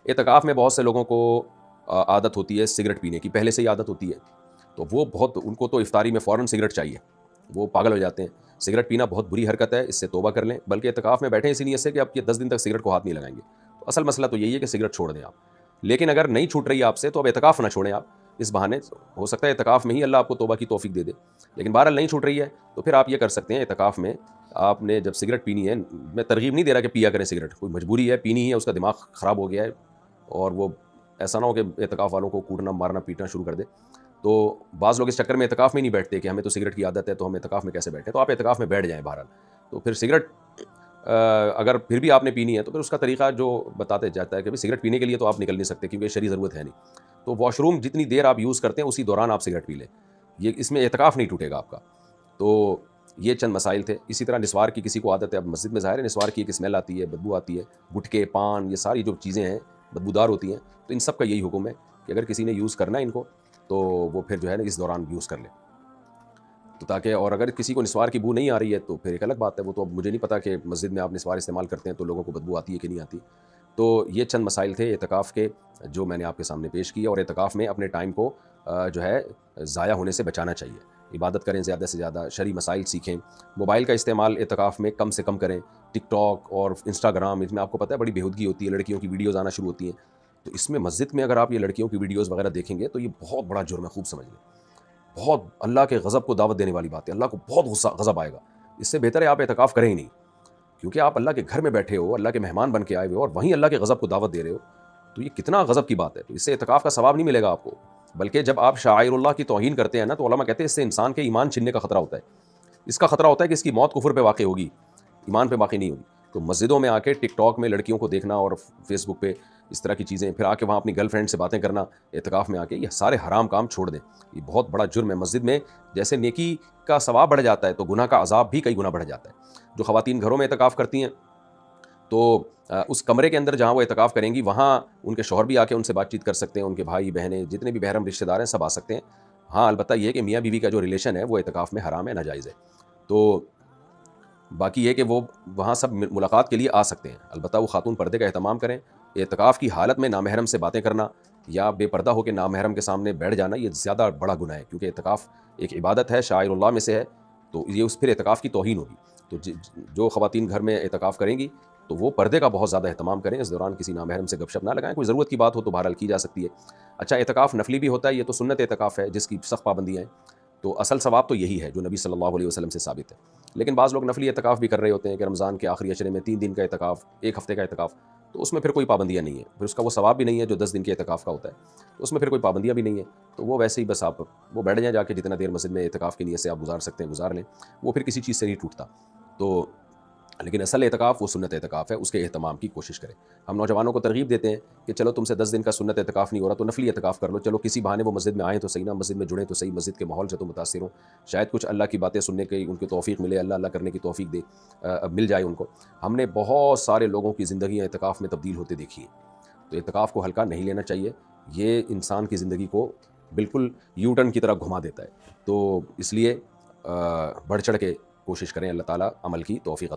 اعتکاف میں بہت سے لوگوں کو عادت ہوتی ہے سگریٹ پینے کی، پہلے سے ہی عادت ہوتی ہے، تو وہ بہت ان کو تو افطاری میں فوراً سگریٹ چاہیے، وہ پاگل ہو جاتے ہیں۔ سگریٹ پینا بہت بری حرکت ہے، اس سے توبہ کر لیں، بلکہ اعتکاف میں بیٹھیں اسی نیت سے کہ آپ یہ 10 دن تک سگریٹ کو ہاتھ نہیں لگائیں گے۔ تو اصل مسئلہ تو یہی ہے کہ سگریٹ چھوڑ دیں آپ، لیکن اگر نہیں چھوٹ رہی ہے آپ سے تو اب اعتکاف نہ چھوڑیں آپ، اس بہانے ہو سکتا ہے اعتکاف میں ہی اللہ آپ کو توبہ کی توفیق دے دے، لیکن بہرحال نہیں چھوٹ رہی ہے تو پھر آپ یہ کر سکتے ہیں اعتکاف میں آپ نے جب سگریٹ پینی ہے، میں ترغیب نہیں دے رہا کہ پیا کریں سگریٹ، کوئی مجبوری ہے پینی ہے، اس کا دماغ خراب ہو گیا ہے اور وہ ایسا نہ ہو کہ اعتکاف والوں کو کوٹنا مارنا پیٹنا شروع کر دے، تو بعض لوگ اس چکر میں اعتکاف میں نہیں بیٹھتے کہ ہمیں تو سگریٹ کی عادت ہے تو ہم اعتکاف میں کیسے بیٹھیں، تو آپ اعتکاف میں بیٹھ جائیں بہرحال۔ تو پھر سگریٹ اگر پھر بھی آپ نے پینی ہے تو پھر اس کا طریقہ جو بتاتے جاتا ہے کہ سگریٹ پینے کے لیے تو آپ نکل نہیں سکتے کیونکہ شرعی ضرورت ہے نہیں، تو واش روم جتنی دیر آپ یوز کرتے ہیں اسی دوران آپ سگریٹ پی لیں، یہ اس میں اعتکاف نہیں ٹوٹے گا آپ کا۔ تو یہ چند مسائل تھے۔ اسی طرح نسوار کی کسی کو عادت ہے، اب مسجد میں ظاہر ہے نسوار کی ایک اسمیل آتی ہے، بدبو آتی ہے، گٹکے پان یہ ساری جو چیزیں ہیں بدبودار ہوتی ہیں، تو ان سب کا یہی حکم ہے کہ اگر کسی نے یوز کرنا ہے ان کو تو وہ پھر جو ہے نا اس دوران یوز کر لے، تو تاکہ، اور اگر کسی کو نسوار کی بو نہیں آ رہی ہے تو پھر ایک الگ بات ہے، وہ تو اب مجھے نہیں پتا کہ مسجد میں آپ نسوار استعمال کرتے ہیں تو لوگوں کو بدبو آتی ہے کہ نہیں آتی۔ تو یہ چند مسائل تھے اعتکاف کے جو میں نے آپ کے سامنے پیش کیے، اور اعتکاف میں اپنے ٹائم کو جو ہے ضائع ہونے سے بچانا چاہیے، عبادت کریں زیادہ سے زیادہ، شرعی مسائل سیکھیں، موبائل کا استعمال اعتکاف میں کم سے کم کریں، ٹک ٹاک اور انسٹاگرام اس میں آپ کو پتہ ہے بڑی بےہودگی ہوتی ہے، لڑکیوں کی ویڈیوز آنا شروع ہوتی ہیں، تو اس میں مسجد میں اگر آپ یہ لڑکیوں کی ویڈیوز وغیرہ دیکھیں گے تو یہ بہت بڑا جرم ہے، خوب سمجھ لیں، بہت اللہ کے غضب کو دعوت دینے والی بات ہے، اللہ کو بہت غضب آئے گا، اس سے بہتر ہے آپ اعتکاف کریں ہی نہیں، کیونکہ آپ اللہ کے گھر میں بیٹھے ہو، اللہ کے مہمان بن کے آئے ہوئے ہو اور وہیں اللہ کے غضب کو دعوت دے رہے ہو، تو یہ کتنا غضب کی بات ہے، تو اس سے اعتکاف کا ثواب نہیں ملے گا آپ کو، بلکہ جب آپ شعائر اللہ کی توہین کرتے ہیں نا تو علماء کہتے ہیں اس سے انسان کے ایمان چھننے کا خطرہ ہوتا ہے، اس کا خطرہ ہوتا ہے کہ اس کی موت کفر پہ واقع ہوگی، ایمان پہ واقع نہیں ہوگی۔ تو مسجدوں میں آ کے ٹک ٹاک میں لڑکیوں کو دیکھنا اور فیس بک پہ اس طرح کی چیزیں، پھر آ کے وہاں اپنی گرل فرینڈ سے باتیں کرنا اعتکاف میں آ کے، یہ سارے حرام کام چھوڑ دیں، یہ بہت بڑا جرم ہے۔ مسجد میں جیسے نیکی کا ثواب بڑھ جاتا ہے تو گناہ کا عذاب بھی کئی گنا بڑھ جاتا ہے۔ جو خواتین گھروں میں اعتکاف کرتی ہیں تو اس کمرے کے اندر جہاں وہ اعتکاف کریں گی وہاں ان کے شوہر بھی آ کے ان سے بات چیت کر سکتے ہیں، ان کے بھائی بہنیں جتنے بھی محرم رشتہ دار ہیں سب آ سکتے ہیں، ہاں البتہ یہ ہے کہ میاں بیوی کا جو ریلیشن ہے وہ اعتکاف میں حرام ہے، ناجائز ہے، تو باقی یہ کہ وہ وہاں سب ملاقات کے لیے آ سکتے ہیں، البتہ وہ خاتون پردے کا اہتمام کریں۔ اعتکاف کی حالت میں نامحرم سے باتیں کرنا یا بے پردہ ہو کے نامحرم کے سامنے بیٹھ جانا یہ زیادہ بڑا گناہ ہے، کیونکہ اعتکاف ایک عبادت ہے، شعائر اللہ میں سے ہے، تو یہ اس پھر اعتکاف کی توہین ہوگی۔ تو جو خواتین گھر میں اعتکاف کریں گی تو وہ پردے کا بہت زیادہ اہتمام کریں، اس دوران کسی نامحرم سے گپ شپ نہ لگائیں، کوئی ضرورت کی بات ہو تو بہرحال کی جا سکتی ہے۔ اچھا اعتکاف نفلی بھی ہوتا ہے، یہ تو سنت اعتکاف ہے جس کی سخت پابندیاں ہیں، تو اصل ثواب تو یہی ہے جو نبی صلی اللہ علیہ وسلم سے ثابت ہے، لیکن بعض لوگ نفلی اعتکاف بھی کر رہے ہوتے ہیں کہ رمضان کے آخری عشرے میں 3 دن کا اعتکاف، 1 ہفتے کا اعتکاف، تو اس میں پھر کوئی پابندیاں نہیں ہیں، پھر اس کا وہ ثواب بھی نہیں ہے جو 10 دن کے اعتکاف کا ہوتا ہے، تو اس میں پھر کوئی پابندیاں بھی نہیں ہیں، تو وہ ویسے ہی بس آپ وہ بیٹھ جائیں جا کے، جتنا دیر مسجد میں اعتکاف کی نیت سے آپ گزار سکتے ہیں گزار لیں، وہ پھر کسی چیز سے نہیں ٹوٹتا، تو لیکن اصل اعتکاف وہ سنت اعتکاف ہے، اس کے اہتمام کی کوشش کریں۔ ہم نوجوانوں کو ترغیب دیتے ہیں کہ چلو تم سے 10 دن کا سنت اعتکاف نہیں ہو رہا تو نفلی اعتکاف کر لو، چلو کسی بہانے وہ مسجد میں آئیں تو صحیح، نا مسجد میں جڑیں تو صحیح، مسجد کے ماحول سے تو متاثر ہوں، شاید کچھ اللہ کی باتیں سننے کی ان کی توفیق ملے، اللہ اللہ کرنے کی توفیق دے، مل جائے ان کو۔ ہم نے بہت سارے لوگوں کی زندگیاں اعتکاف میں تبدیل ہوتے دیکھی ہیں، تو اعتکاف کو ہلکا نہیں لینا چاہیے، یہ انسان کی زندگی کو بالکل یو ٹرن کی طرح گھما دیتا ہے، تو اس لیے بڑھ چڑھ کے کوشش کریں، اللہ تعالیٰ عمل کی توفیق